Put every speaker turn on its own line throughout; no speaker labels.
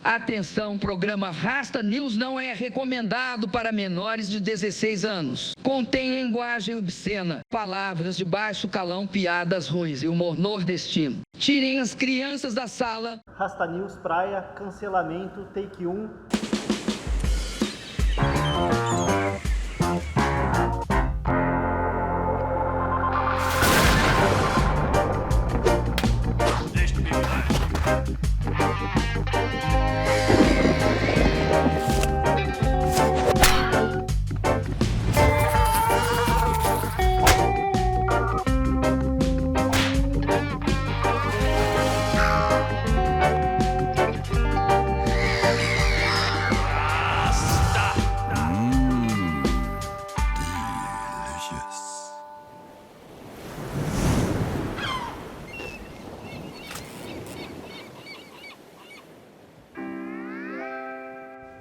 Atenção, o programa Rasta News não é recomendado para menores de 16 anos. Contém linguagem obscena, palavras de baixo calão, piadas ruins e humor nordestino. Tirem as crianças da sala.
Rasta News Praia, cancelamento, take 1.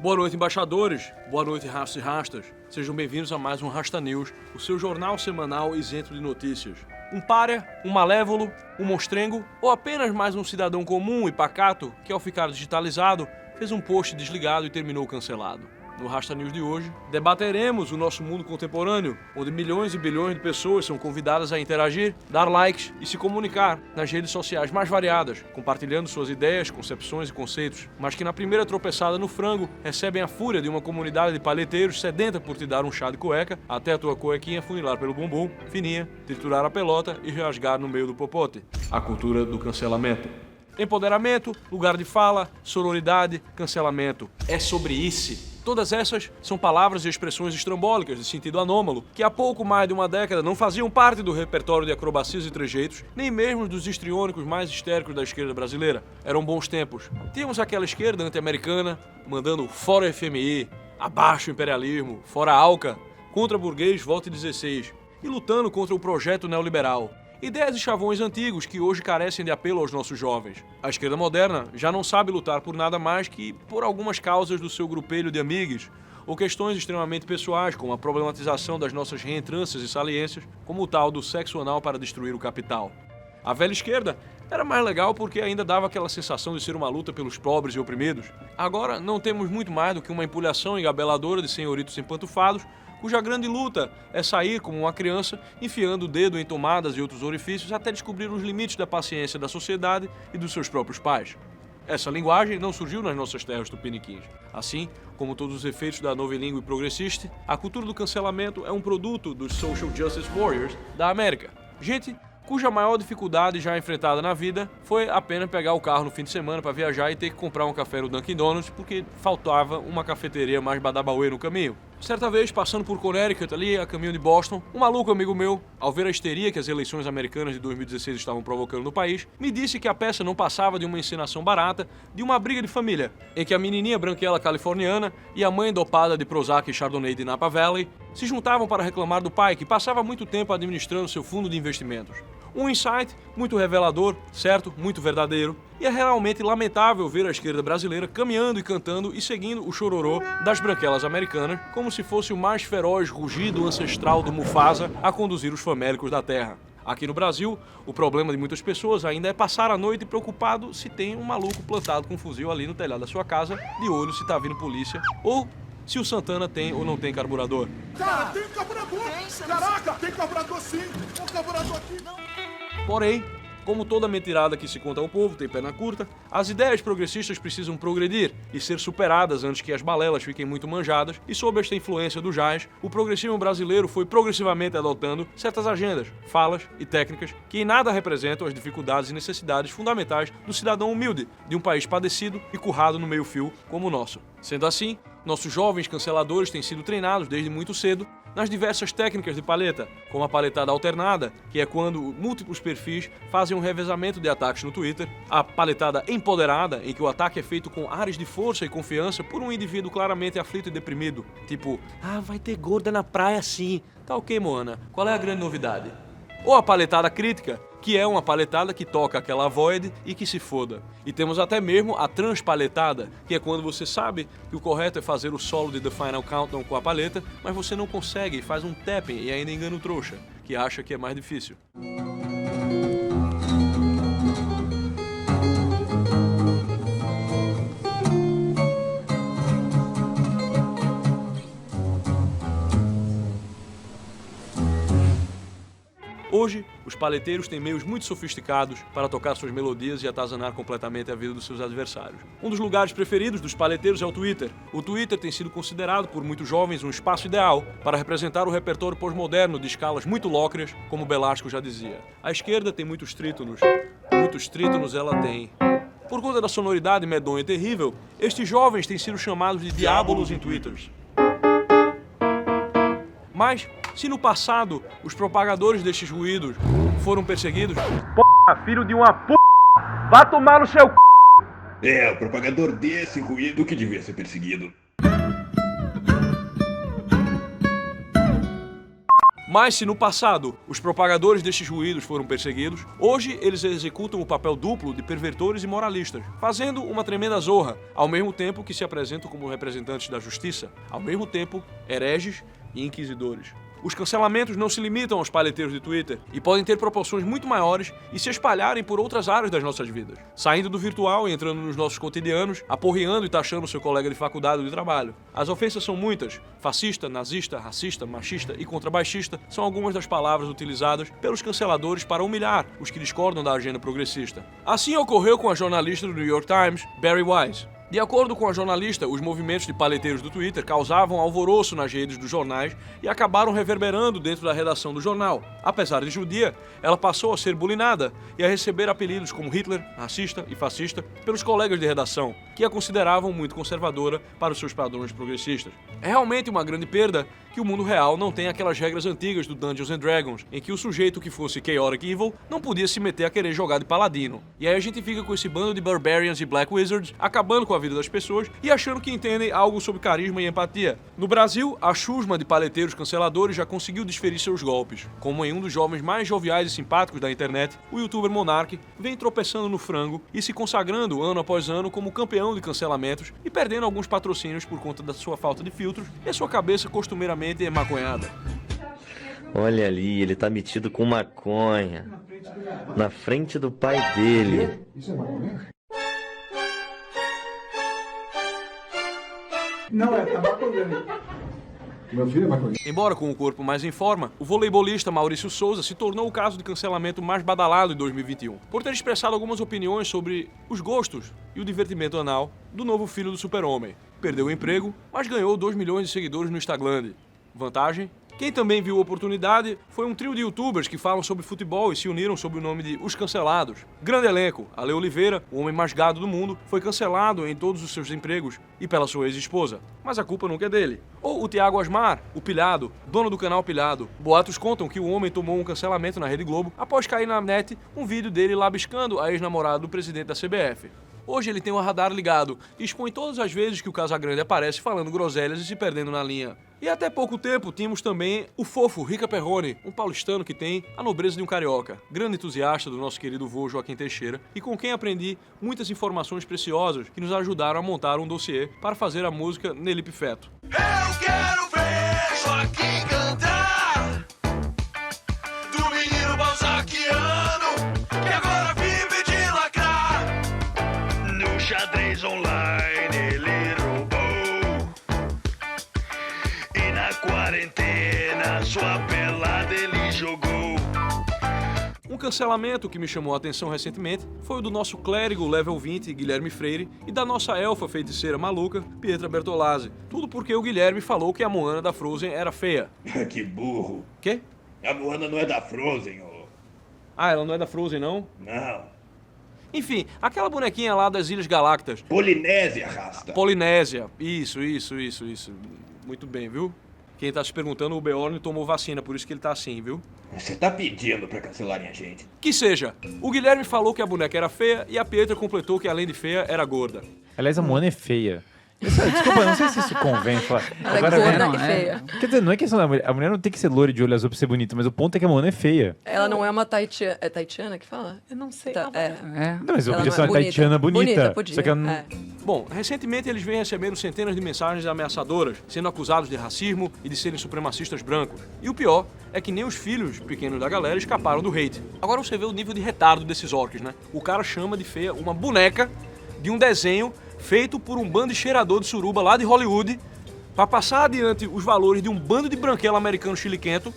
Boa noite, embaixadores. Boa noite, rastas e rastas. Sejam bem-vindos a mais um Rasta News, o seu jornal semanal isento de notícias. Um pária, um malévolo, um monstrengo ou apenas mais um cidadão comum e pacato que, ao ficar digitalizado, fez um post desligado e terminou cancelado. No Rasta News de hoje, debateremos o nosso mundo contemporâneo, onde milhões e bilhões de pessoas são convidadas a interagir, dar likes e se comunicar nas redes sociais mais variadas, compartilhando suas ideias, concepções e conceitos, mas que na primeira tropeçada no frango recebem a fúria de uma comunidade de palheteiros sedenta por te dar um chá de cueca, até a tua cuequinha funilar pelo bumbum, fininha, triturar a pelota e rasgar no meio do popote. A cultura do cancelamento. Empoderamento, lugar de fala, sororidade, cancelamento. É sobre isso. Todas essas são palavras e expressões estrambólicas de sentido anômalo, que há pouco mais de uma década não faziam parte do repertório de acrobacias e trejeitos, nem mesmo dos histriônicos mais histéricos da esquerda brasileira. Eram bons tempos. Tínhamos aquela esquerda anti-americana, mandando fora FMI, abaixo o imperialismo, fora ALCA, contra burguês, vote 16, e lutando contra o projeto neoliberal. Ideias e chavões antigos que hoje carecem de apelo aos nossos jovens. A esquerda moderna já não sabe lutar por nada mais que por algumas causas do seu grupelho de amigos, ou questões extremamente pessoais, como a problematização das nossas reentrâncias e saliências, como o tal do sexo anal para destruir o capital. A velha esquerda era mais legal porque ainda dava aquela sensação de ser uma luta pelos pobres e oprimidos. Agora não temos muito mais do que uma empulhação engabeladora de senhoritos empantufados, cuja grande luta é sair como uma criança, enfiando o dedo em tomadas e outros orifícios até descobrir os limites da paciência da sociedade e dos seus próprios pais. Essa linguagem não surgiu nas nossas terras tupiniquins. Assim, como todos os efeitos da novilíngua progressista, a cultura do cancelamento é um produto dos social justice warriors da América. Gente cuja maior dificuldade já enfrentada na vida foi apenas pegar o carro no fim de semana para viajar e ter que comprar um café no Dunkin' Donuts porque faltava uma cafeteria mais badabauê no caminho. Certa vez, passando por Connecticut, ali a caminho de Boston, um maluco amigo meu, ao ver a histeria que as eleições americanas de 2016 estavam provocando no país, me disse que a peça não passava de uma encenação barata de uma briga de família, em que a menininha branquela californiana e a mãe dopada de Prozac e Chardonnay de Napa Valley se juntavam para reclamar do pai, que passava muito tempo administrando seu fundo de investimentos. Um insight muito revelador, certo, muito verdadeiro, e é realmente lamentável ver a esquerda brasileira caminhando e cantando e seguindo o chororô das branquelas americanas como se fosse o mais feroz rugido ancestral do Mufasa a conduzir os famélicos da terra. Aqui no Brasil, o problema de muitas pessoas ainda é passar a noite preocupado se tem um maluco plantado com um fuzil ali no telhado da sua casa, de olho se tá vindo polícia, ou se o Santana tem ou não tem carburador.
Cara, tem carburador! Caraca, tem carburador sim! Tem um carburador aqui!
Porém, como toda mentirada que se conta ao povo tem perna curta, as ideias progressistas precisam progredir e ser superadas antes que as balelas fiquem muito manjadas, e sob esta influência do jazz, o progressismo brasileiro foi progressivamente adotando certas agendas, falas e técnicas que em nada representam as dificuldades e necessidades fundamentais do cidadão humilde de um país padecido e currado no meio-fio como o nosso. Sendo assim, nossos jovens canceladores têm sido treinados desde muito cedo nas diversas técnicas de paleta, como a paletada alternada, que é quando múltiplos perfis fazem um revezamento de ataques no Twitter, a paletada empoderada, em que o ataque é feito com ares de força e confiança por um indivíduo claramente aflito e deprimido, tipo, vai ter gorda na praia sim, tá ok, Moana, qual é a grande novidade? Ou a paletada crítica, que é uma paletada que toca aquela void e que se foda. E temos até mesmo a transpaletada, que é quando você sabe que o correto é fazer o solo de The Final Countdown com a paleta, mas você não consegue e faz um tapping e ainda engana o trouxa, que acha que é mais difícil. Hoje, os paleteiros têm meios muito sofisticados para tocar suas melodias e atazanar completamente a vida dos seus adversários. Um dos lugares preferidos dos paleteiros é o Twitter. O Twitter tem sido considerado por muitos jovens um espaço ideal para representar o repertório pós-moderno de escalas muito lócreas, como Belasco já dizia. A esquerda tem muitos trítonos ela tem. Por conta da sonoridade medonha e terrível, estes jovens têm sido chamados de diabolos em twitters. Mas, se no passado os propagadores destes ruídos foram perseguidos...
Filho de uma p... Vá tomar no seu c...
É, o propagador desse ruído que devia ser perseguido.
Mas se no passado os propagadores destes ruídos foram perseguidos, hoje eles executam o papel duplo de pervertores e moralistas, fazendo uma tremenda zorra, ao mesmo tempo que se apresentam como representantes da justiça, ao mesmo tempo hereges e inquisidores. Os cancelamentos não se limitam aos paleteiros de Twitter e podem ter proporções muito maiores e se espalharem por outras áreas das nossas vidas, saindo do virtual e entrando nos nossos cotidianos, aporreando e taxando seu colega de faculdade ou de trabalho. As ofensas são muitas. Fascista, nazista, racista, machista e contrabaixista são algumas das palavras utilizadas pelos canceladores para humilhar os que discordam da agenda progressista. Assim ocorreu com a jornalista do New York Times, Bari Weiss. De acordo com a jornalista, os movimentos de paleteiros do Twitter causavam alvoroço nas redes dos jornais e acabaram reverberando dentro da redação do jornal. Apesar de judia, ela passou a ser bulinada e a receber apelidos como Hitler, racista e fascista pelos colegas de redação, que a consideravam muito conservadora para os seus padrões progressistas. É realmente uma grande perda que o mundo real não tem aquelas regras antigas do Dungeons and Dragons, em que o sujeito que fosse Chaotic Evil não podia se meter a querer jogar de paladino. E aí a gente fica com esse bando de Barbarians e Black Wizards acabando com a vida das pessoas e achando que entendem algo sobre carisma e empatia. No Brasil, a chusma de paleteiros canceladores já conseguiu desferir seus golpes, como em um dos jovens mais joviais e simpáticos da internet, o youtuber Monark vem tropeçando no frango e se consagrando ano após ano como campeão de cancelamentos e perdendo alguns patrocínios por conta da sua falta de filtros e a sua cabeça costumeiramente emaconhada.
Olha ali, ele tá metido com maconha. Na frente do pai dele.
Isso é maconha? Não, é tabaco orgânico. Meu filho é maconha.
Embora com o corpo mais em forma, o voleibolista Maurício Souza se tornou o caso de cancelamento mais badalado em 2021, por ter expressado algumas opiniões sobre os gostos e o divertimento anal do novo filho do super-homem. Perdeu o emprego, mas ganhou 2 milhões de seguidores no Instagram. Vantagem? Quem também viu a oportunidade foi um trio de youtubers que falam sobre futebol e se uniram sob o nome de Os Cancelados. Grande elenco, Ale Oliveira, o homem mais gado do mundo, foi cancelado em todos os seus empregos e pela sua ex-esposa. Mas a culpa nunca é dele. Ou o Thiago Asmar, o Pilhado, dono do canal Pilhado. Boatos contam que o homem tomou um cancelamento na Rede Globo após cair na net um vídeo dele labiscando a ex-namorada do presidente da CBF. Hoje ele tem o radar ligado e expõe todas as vezes que o Casagrande aparece falando groselhas e se perdendo na linha. E até pouco tempo tínhamos também o fofo Rica Perrone, um paulistano que tem a nobreza de um carioca, grande entusiasta do nosso querido vô Joaquim Teixeira e com quem aprendi muitas informações preciosas que nos ajudaram a montar um dossiê para fazer a música Nelipe Feto.
Eu quero ver Joaquim cantar do menino balzaquiano que agora vive de lacrar. No xadrez online ele roubou e na quarentena sua pelada ele jogou.
Um cancelamento que me chamou a atenção recentemente foi o do nosso clérigo level 20, Guilherme Freire, e da nossa elfa feiticeira maluca, Pietra Bertolazzi. Tudo porque o Guilherme falou que a Moana da Frozen era feia.
Que burro.
Quê?
A Moana não é da Frozen, ô.
Ah, ela não é da Frozen, não?
Não.
Enfim, aquela bonequinha lá das Ilhas Galactas.
Polinésia, rasta.
Polinésia. Isso. Muito bem, viu? Quem tá se perguntando, o Beorn tomou vacina, por isso que ele tá assim, viu?
Você tá pedindo pra cancelarem a gente.
Que seja, o Guilherme falou que a boneca era feia e a Pietra completou que além de feia, era gorda.
Aliás, a Moana é feia. Desculpa, não sei se isso convém falar.
Ela é gorda e feia.
Quer dizer, não é questão da mulher. A mulher não tem que ser loira de olho azul pra ser bonita, mas o ponto é que a Moana é feia.
Ela não é uma taitiana. É taitiana que fala?
Eu não sei.
Não, mas eu
Ela
podia
não
ser
é
uma taitiana bonita.
podia.
Só que ela não...
Bom, recentemente eles vêm recebendo centenas de mensagens ameaçadoras, sendo acusados de racismo e de serem supremacistas brancos. E o pior é que nem os filhos pequenos da galera escaparam do hate. Agora você vê o nível de retardo desses orcs, né? O cara chama de feia uma boneca de um desenho feito por um bando de cheirador de suruba lá de Hollywood, para passar adiante os valores de um bando de branquelo americano chiliquento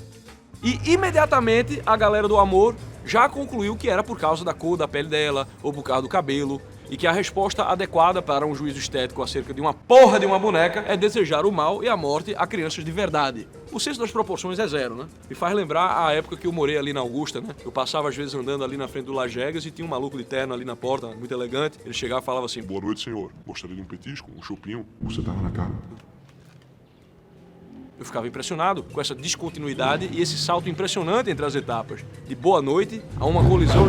E imediatamente a galera do amor já concluiu que era por causa da cor da pele dela ou por causa do cabelo, e que a resposta adequada para um juízo estético acerca de uma porra de uma boneca é desejar o mal e a morte a crianças de verdade. O senso das proporções é zero, né? Me faz lembrar a época que eu morei ali na Augusta, né? Eu passava às vezes andando ali na frente do Lajegas e tinha um maluco de terno ali na porta, muito elegante. Ele chegava e falava assim:
Boa noite, senhor. Gostaria de um petisco, um chopinho? Você tava na cara.
Eu ficava impressionado com essa descontinuidade e esse salto impressionante entre as etapas. De boa noite a uma colisão...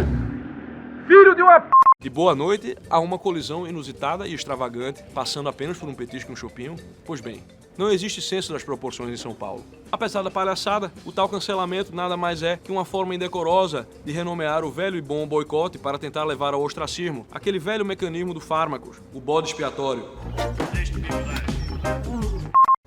Filho de uma p...
De boa noite a uma colisão inusitada e extravagante, passando apenas por um petisco e um chopinho? Pois bem, não existe senso das proporções em São Paulo. Apesar da palhaçada, o tal cancelamento nada mais é que uma forma indecorosa de renomear o velho e bom boicote para tentar levar ao ostracismo aquele velho mecanismo do fármacos, o bode expiatório.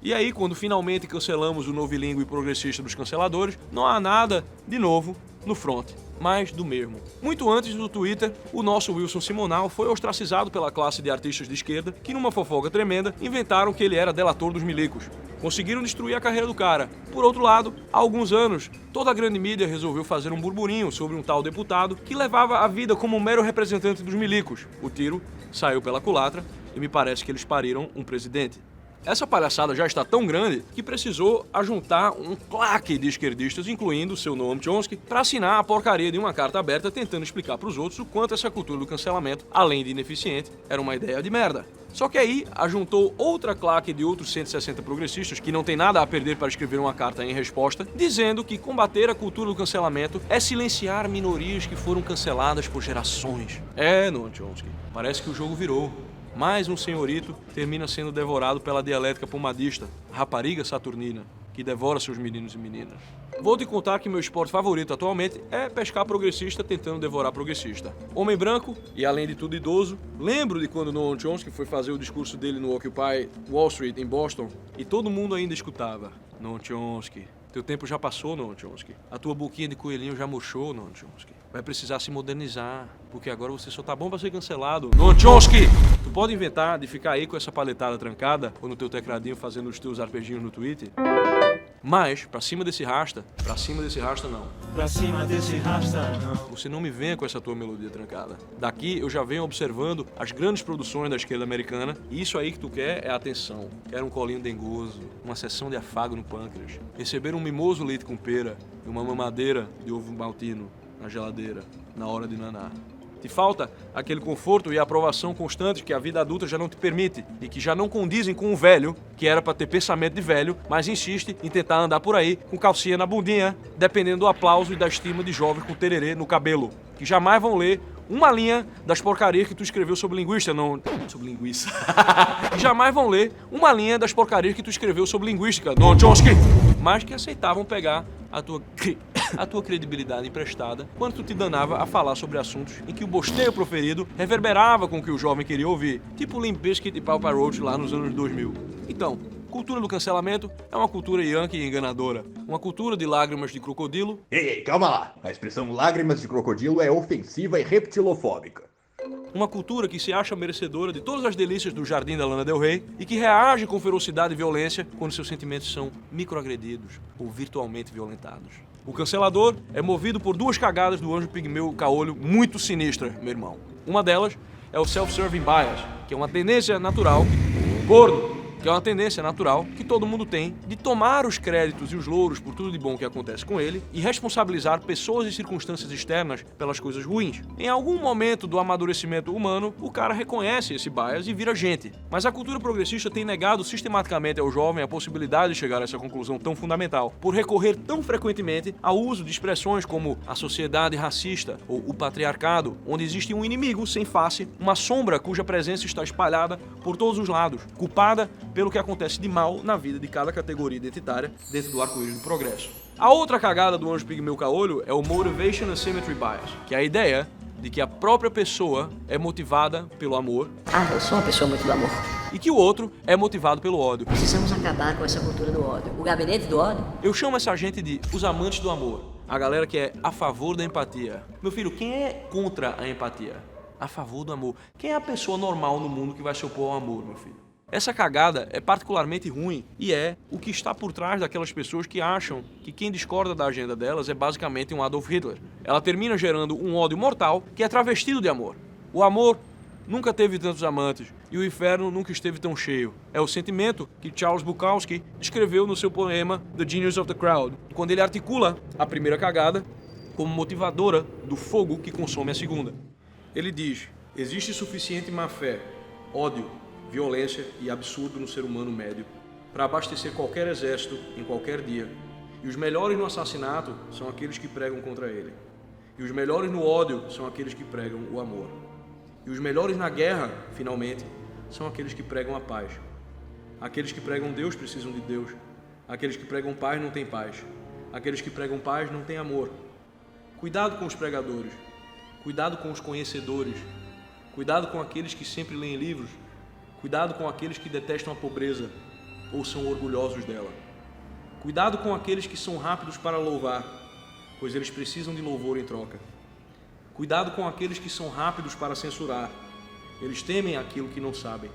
E aí, quando finalmente cancelamos o novilíngue progressista dos canceladores, não há nada de novo no front, mais do mesmo. Muito antes do Twitter, o nosso Wilson Simonal foi ostracizado pela classe de artistas de esquerda que, numa fofoca tremenda, inventaram que ele era delator dos milicos. Conseguiram destruir a carreira do cara. Por outro lado, há alguns anos, toda a grande mídia resolveu fazer um burburinho sobre um tal deputado que levava a vida como um mero representante dos milicos. O tiro saiu pela culatra e me parece que eles pariram um presidente. Essa palhaçada já está tão grande que precisou ajuntar um claque de esquerdistas, incluindo o seu Noam Chomsky, para assinar a porcaria de uma carta aberta tentando explicar para os outros o quanto essa cultura do cancelamento, além de ineficiente, era uma ideia de merda. Só que aí ajuntou outra claque de outros 160 progressistas que não tem nada a perder para escrever uma carta em resposta, dizendo que combater a cultura do cancelamento é silenciar minorias que foram canceladas por gerações. Noam Chomsky, parece que o jogo virou. Mais um senhorito termina sendo devorado pela dialética pomadista, rapariga saturnina, que devora seus meninos e meninas. Vou te contar que meu esporte favorito atualmente é pescar progressista tentando devorar progressista. Homem branco e, além de tudo, idoso. Lembro de quando Noam Chomsky foi fazer o discurso dele no Occupy Wall Street, em Boston, e todo mundo ainda escutava: Noam Chomsky, teu tempo já passou, Noam Chomsky. A tua boquinha de coelhinho já murchou, Noam Chomsky. Vai precisar se modernizar, porque agora você só tá bom pra ser cancelado. Noam Chomsky! Tu pode inventar de ficar aí com essa paletada trancada, ou no teu tecladinho fazendo os teus arpeginhos no Twitter, mas, pra cima desse rasta não. Pra cima desse rasta não. Você não me venha com essa tua melodia trancada. Daqui eu já venho observando as grandes produções da esquerda americana, e isso aí que tu quer é atenção. Quer um colinho dengoso, uma sessão de afago no pâncreas, receber um mimoso leite com pera e uma mamadeira de ovo maltino na geladeira, na hora de nanar. Te falta aquele conforto e aprovação constante que a vida adulta já não te permite e que já não condizem com o velho, que era pra ter pensamento de velho, mas insiste em tentar andar por aí com calcinha na bundinha, dependendo do aplauso e da estima de jovens com tererê no cabelo, que jamais vão ler uma linha das porcarias que tu escreveu sobre linguista, não... sobre linguiça. Que jamais vão ler uma linha das porcarias que tu escreveu sobre linguística, Noam Chomsky. Mas que aceitavam pegar a tua credibilidade emprestada quando tu te danava a falar sobre assuntos em que o bosteio proferido reverberava com o que o jovem queria ouvir, tipo Limp Bizkit e Papa Roach lá nos anos 2000. Então, cultura do cancelamento é uma cultura yankee e enganadora, uma cultura de lágrimas de crocodilo.
Ei, calma lá. A expressão lágrimas de crocodilo é ofensiva e reptilofóbica.
Uma cultura que se acha merecedora de todas as delícias do jardim da Lana Del Rey e que reage com ferocidade e violência quando seus sentimentos são microagredidos ou virtualmente violentados. O cancelador é movido por duas cagadas do anjo pigmeu caolho muito sinistras, meu irmão. Uma delas é o self-serving bias, que é uma tendência natural, gordo, que é uma tendência natural que todo mundo tem de tomar os créditos e os louros por tudo de bom que acontece com ele e responsabilizar pessoas e circunstâncias externas pelas coisas ruins. Em algum momento do amadurecimento humano, o cara reconhece esse bias e vira gente. Mas a cultura progressista tem negado sistematicamente ao jovem a possibilidade de chegar a essa conclusão tão fundamental, por recorrer tão frequentemente ao uso de expressões como a sociedade racista ou o patriarcado, onde existe um inimigo sem face, uma sombra cuja presença está espalhada por todos os lados, culpada pelo que acontece de mal na vida de cada categoria identitária dentro do arco-íris do progresso. A outra cagada do anjo pigmeu caolho é o Motivation Asymmetry Bias, que é a ideia de que a própria pessoa é motivada pelo amor.
Eu sou uma pessoa muito do amor.
E que o outro é motivado pelo ódio.
Precisamos acabar com essa cultura do ódio. O gabinete do ódio?
Eu chamo essa gente de os amantes do amor. A galera que é a favor da empatia. Meu filho, quem é contra a empatia? A favor do amor. Quem é a pessoa normal no mundo que vai se opor ao amor, meu filho? Essa cagada é particularmente ruim e é o que está por trás daquelas pessoas que acham que quem discorda da agenda delas é basicamente um Adolf Hitler. Ela termina gerando um ódio mortal que é travestido de amor. O amor nunca teve tantos amantes e o inferno nunca esteve tão cheio. É o sentimento que Charles Bukowski descreveu no seu poema The Genius of the Crowd, quando ele articula a primeira cagada como motivadora do fogo que consome a segunda. Ele diz: existe suficiente má-fé, ódio, violência e absurdo no ser humano médio para abastecer qualquer exército em qualquer dia. E os melhores no assassinato são aqueles que pregam contra ele. E os melhores no ódio são aqueles que pregam o amor. E os melhores na guerra, finalmente, são aqueles que pregam a paz. Aqueles que pregam Deus precisam de Deus. Aqueles que pregam paz não têm paz. Aqueles que pregam paz não têm amor. Cuidado com os pregadores. Cuidado com os conhecedores. Cuidado com aqueles que sempre leem livros. Cuidado com aqueles que detestam a pobreza ou são orgulhosos dela. Cuidado com aqueles que são rápidos para louvar, pois eles precisam de louvor em troca. Cuidado com aqueles que são rápidos para censurar, eles temem aquilo que não sabem.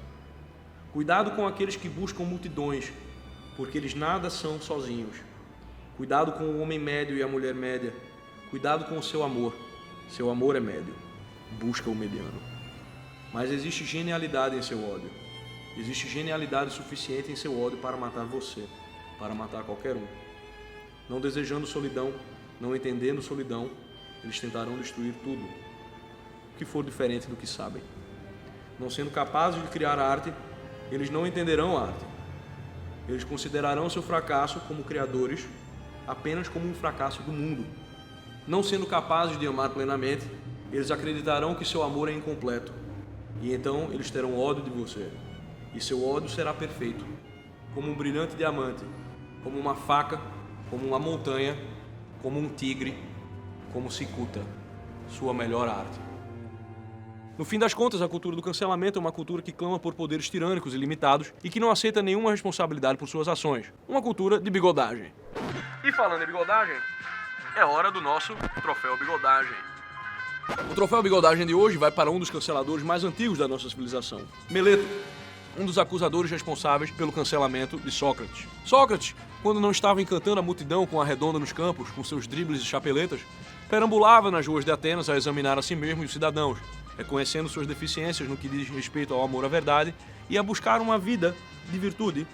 Cuidado com aqueles que buscam multidões, porque eles nada são sozinhos. Cuidado com o homem médio e a mulher média. Cuidado com o seu amor é médio. Busca o mediano. Mas existe genialidade em seu ódio. Existe genialidade suficiente em seu ódio para matar você, para matar qualquer um. Não desejando solidão, não entendendo solidão, eles tentarão destruir tudo, o que for diferente do que sabem. Não sendo capazes de criar arte, eles não entenderão a arte. Eles considerarão seu fracasso como criadores apenas como um fracasso do mundo. Não sendo capazes de amar plenamente, eles acreditarão que seu amor é incompleto. E então eles terão ódio de você. E seu ódio será perfeito, como um brilhante diamante, como uma faca, como uma montanha, como um tigre, como cicuta, sua melhor arte. No fim das contas, a cultura do cancelamento é uma cultura que clama por poderes tirânicos e limitados e que não aceita nenhuma responsabilidade por suas ações. Uma cultura de bigodagem. E falando em bigodagem, é hora do nosso Troféu Bigodagem. O Troféu Bigodagem de hoje vai para um dos canceladores mais antigos da nossa civilização, Meleto, um dos acusadores responsáveis pelo cancelamento de Sócrates. Sócrates, quando não estava encantando a multidão com a redonda nos campos, com seus dribles e chapeletas, perambulava nas ruas de Atenas a examinar a si mesmo e os cidadãos, reconhecendo suas deficiências no que diz respeito ao amor à verdade e a buscar uma vida de virtude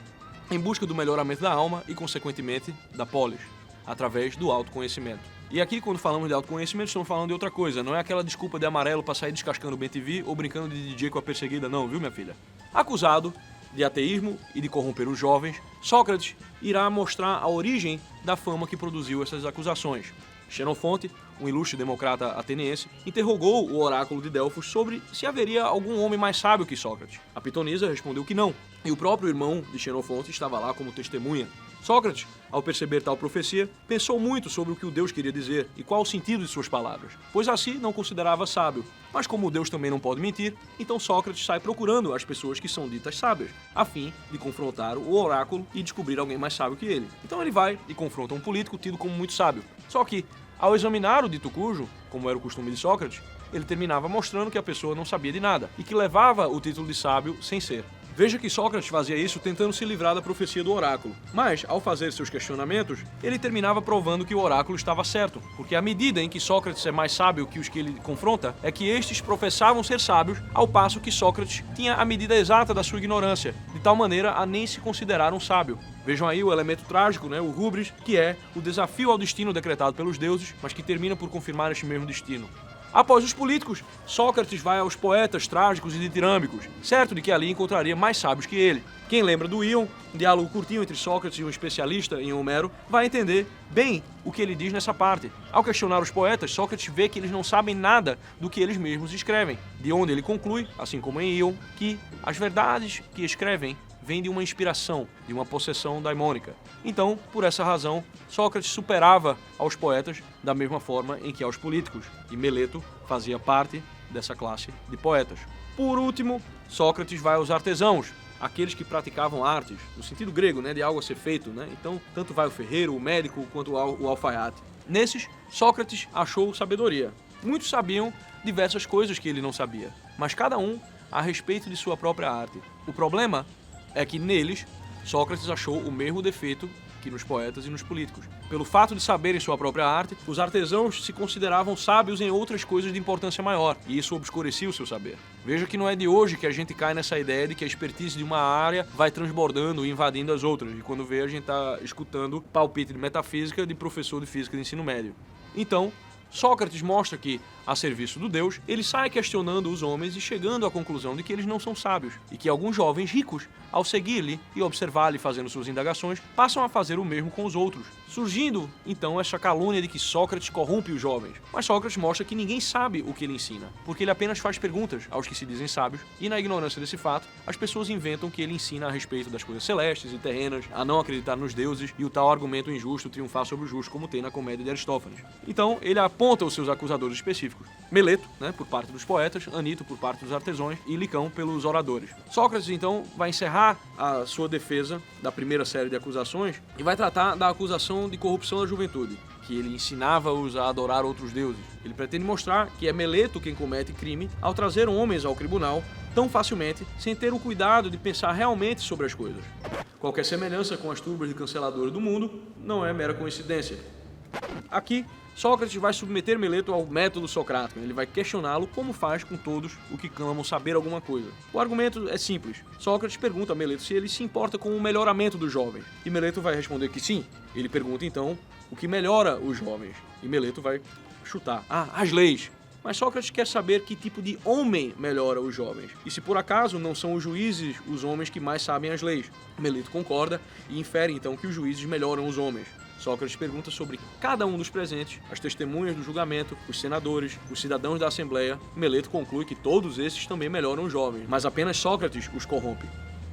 em busca do melhoramento da alma e, consequentemente, da polis, através do autoconhecimento. E aqui, quando falamos de autoconhecimento, estamos falando de outra coisa. Não é aquela desculpa de amarelo para sair descascando o BTV ou brincando de DJ com a perseguida, não, viu, minha filha? Acusado de ateísmo e de corromper os jovens, Sócrates irá mostrar a origem da fama que produziu essas acusações. Xenofonte, um ilustre democrata ateniense, interrogou o oráculo de Delfos sobre se haveria algum homem mais sábio que Sócrates. A pitonisa respondeu que não, e o próprio irmão de Xenofonte estava lá como testemunha. Sócrates, ao perceber tal profecia, pensou muito sobre o que o Deus queria dizer e qual o sentido de suas palavras, pois a si não considerava sábio. Mas como Deus também não pode mentir, então Sócrates sai procurando as pessoas que são ditas sábias, a fim de confrontar o oráculo e descobrir alguém mais sábio que ele. Então ele vai e confronta um político tido como muito sábio. Só que, ao examinar o dito cujo, como era o costume de Sócrates, ele terminava mostrando que a pessoa não sabia de nada e que levava o título de sábio sem ser. Veja que Sócrates fazia isso tentando se livrar da profecia do oráculo, mas, ao fazer seus questionamentos, ele terminava provando que o oráculo estava certo, porque à medida em que Sócrates é mais sábio que os que ele confronta, é que estes professavam ser sábios, ao passo que Sócrates tinha a medida exata da sua ignorância, de tal maneira a nem se considerar um sábio. Vejam aí o elemento trágico, o rubris, que é o desafio ao destino decretado pelos deuses, mas que termina por confirmar este mesmo destino. Após os políticos, Sócrates vai aos poetas trágicos e ditirâmbicos, certo de que ali encontraria mais sábios que ele. Quem lembra do Ion, um diálogo curtinho entre Sócrates e um especialista em Homero, vai entender bem o que ele diz nessa parte. Ao questionar os poetas, Sócrates vê que eles não sabem nada do que eles mesmos escrevem, de onde ele conclui, assim como em Ion, que as verdades que escrevem vem de uma inspiração, de uma possessão daimônica. Então, por essa razão, Sócrates superava aos poetas da mesma forma em que aos políticos, e Meleto fazia parte dessa classe de poetas. Por último, Sócrates vai aos artesãos, aqueles que praticavam artes, no sentido grego, de algo a ser feito, Então, tanto vai o ferreiro, o médico, quanto o alfaiate. Nesses, Sócrates achou sabedoria. Muitos sabiam diversas coisas que ele não sabia, mas cada um a respeito de sua própria arte. O problema é que neles, Sócrates achou o mesmo defeito que nos poetas e nos políticos. Pelo fato de saberem sua própria arte, os artesãos se consideravam sábios em outras coisas de importância maior, e isso obscurecia o seu saber. Veja que não é de hoje que a gente cai nessa ideia de que a expertise de uma área vai transbordando e invadindo as outras, e quando vê a gente tá escutando palpite de metafísica de professor de física de ensino médio. Então, Sócrates mostra que, a serviço do Deus, ele sai questionando os homens e chegando à conclusão de que eles não são sábios, e que alguns jovens ricos, ao seguir-lhe e observar-lhe fazendo suas indagações, passam a fazer o mesmo com os outros, surgindo, então, essa calúnia de que Sócrates corrompe os jovens. Mas Sócrates mostra que ninguém sabe o que ele ensina, porque ele apenas faz perguntas aos que se dizem sábios, e na ignorância desse fato, as pessoas inventam que ele ensina a respeito das coisas celestes e terrenas, a não acreditar nos deuses, e o tal argumento injusto triunfar sobre o justo, como tem na comédia de Aristófanes. Então, ele aponta os seus acusadores específicos. Meleto, por parte dos poetas, Anito, por parte dos artesãos, e Licão, pelos oradores. Sócrates, então, vai encerrar a sua defesa da primeira série de acusações e vai tratar da acusação de corrupção da juventude, que ele ensinava-os a adorar outros deuses. Ele pretende mostrar que é Meleto quem comete crime ao trazer homens ao tribunal tão facilmente, sem ter o cuidado de pensar realmente sobre as coisas. Qualquer semelhança com as turbas de canceladores do mundo não é mera coincidência. Aqui, Sócrates vai submeter Meleto ao método socrático. Ele vai questioná-lo como faz com todos o que clamam saber alguma coisa. O argumento é simples. Sócrates pergunta a Meleto se ele se importa com o melhoramento dos jovens. E Meleto vai responder que sim. Ele pergunta então o que melhora os jovens. E Meleto vai chutar. As leis. Mas Sócrates quer saber que tipo de homem melhora os jovens. E se por acaso não são os juízes os homens que mais sabem as leis. Meleto concorda e infere então que os juízes melhoram os homens. Sócrates pergunta sobre cada um dos presentes, as testemunhas do julgamento, os senadores, os cidadãos da Assembleia. Meleto conclui que todos esses também melhoram os jovens, mas apenas Sócrates os corrompe.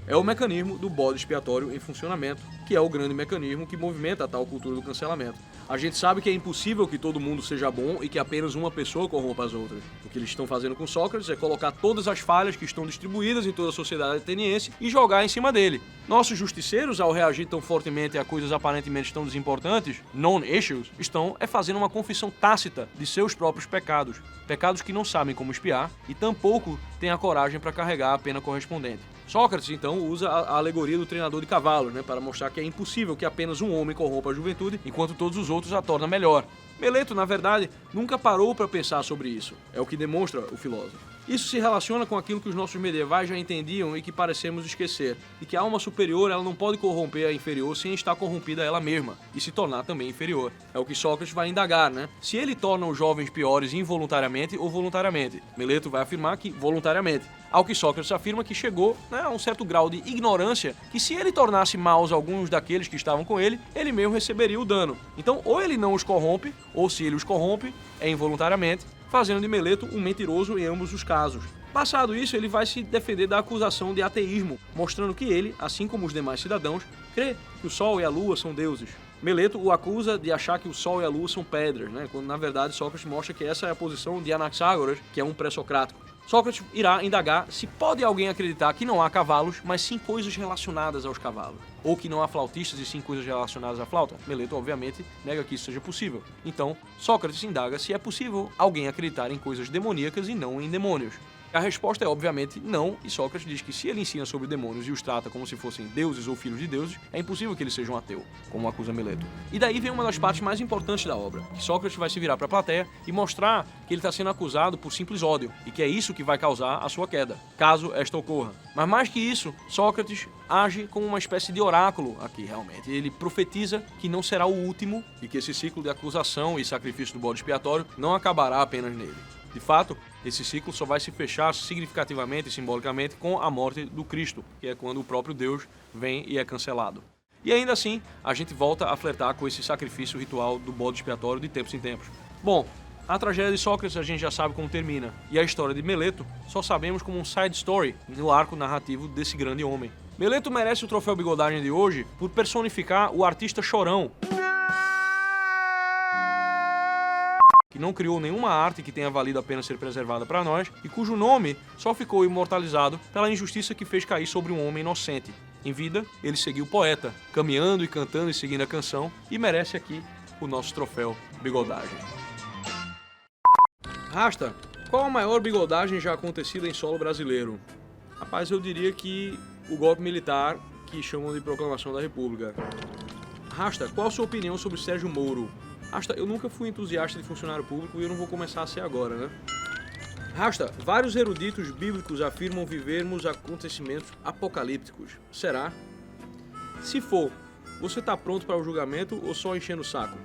É o mecanismo do bode expiatório em funcionamento, que é o grande mecanismo que movimenta a tal cultura do cancelamento. A gente sabe que é impossível que todo mundo seja bom e que apenas uma pessoa corrompa as outras. O que eles estão fazendo com Sócrates é colocar todas as falhas que estão distribuídas em toda a sociedade ateniense e jogar em cima dele. Nossos justiceiros, ao reagir tão fortemente a coisas aparentemente tão desimportantes, non-issues, estão fazendo uma confissão tácita de seus próprios pecados. Pecados que não sabem como espiar e tampouco têm a coragem para carregar a pena correspondente. Sócrates, então, usa a alegoria do treinador de cavalos, para mostrar que é impossível que apenas um homem corrompa a juventude, enquanto todos os outros a torna melhor. Meleto, na verdade, nunca parou para pensar sobre isso. É o que demonstra o filósofo. Isso se relaciona com aquilo que os nossos medievais já entendiam e que parecemos esquecer, de que a alma superior ela não pode corromper a inferior sem estar corrompida ela mesma, e se tornar também inferior. É o que Sócrates vai indagar, Se ele torna os jovens piores involuntariamente ou voluntariamente. Meleto vai afirmar que voluntariamente. Ao que Sócrates afirma que chegou a um certo grau de ignorância, que se ele tornasse maus alguns daqueles que estavam com ele, ele mesmo receberia o dano. Então, ou ele não os corrompe, ou se ele os corrompe, é involuntariamente, fazendo de Meleto um mentiroso em ambos os casos. Passado isso, ele vai se defender da acusação de ateísmo, mostrando que ele, assim como os demais cidadãos, crê que o Sol e a Lua são deuses. Meleto o acusa de achar que o Sol e a Lua são pedras, quando na verdade Sócrates mostra que essa é a posição de Anaxágoras, que é um pré-socrático. Sócrates irá indagar se pode alguém acreditar que não há cavalos, mas sim coisas relacionadas aos cavalos. Ou que não há flautistas e sim coisas relacionadas à flauta. Meleto, obviamente, nega que isso seja possível. Então, Sócrates indaga se é possível alguém acreditar em coisas demoníacas e não em demônios. A resposta é, obviamente, não, e Sócrates diz que se ele ensina sobre demônios e os trata como se fossem deuses ou filhos de deuses, é impossível que ele seja um ateu, como acusa Meleto. E daí vem uma das partes mais importantes da obra, que Sócrates vai se virar para a plateia e mostrar que ele está sendo acusado por simples ódio, e que é isso que vai causar a sua queda, caso esta ocorra. Mas mais que isso, Sócrates age como uma espécie de oráculo aqui, realmente. Ele profetiza que não será o último, e que esse ciclo de acusação e sacrifício do bode expiatório não acabará apenas nele. De fato, esse ciclo só vai se fechar significativamente e simbolicamente com a morte do Cristo, que é quando o próprio Deus vem e é cancelado. E ainda assim, a gente volta a flertar com esse sacrifício ritual do bode expiatório de tempos em tempos. Bom, a tragédia de Sócrates a gente já sabe como termina, e a história de Meleto só sabemos como um side story no arco narrativo desse grande homem. Meleto merece o troféu Bigodagem de hoje por personificar o artista chorão, que não criou nenhuma arte que tenha valido a pena ser preservada para nós e cujo nome só ficou imortalizado pela injustiça que fez cair sobre um homem inocente. Em vida, ele seguiu poeta, caminhando e cantando e seguindo a canção, e merece aqui o nosso troféu Bigodagem. Rasta, qual a maior bigodagem já acontecida em solo brasileiro? Rapaz, eu diria que o golpe militar que chamam de Proclamação da República. Rasta, qual a sua opinião sobre Sérgio Moro? Rasta, eu nunca fui entusiasta de funcionário público e eu não vou começar a ser agora, né? Rasta, vários eruditos bíblicos afirmam vivermos acontecimentos apocalípticos. Será? Se for, você tá pronto para o julgamento ou só enchendo o saco?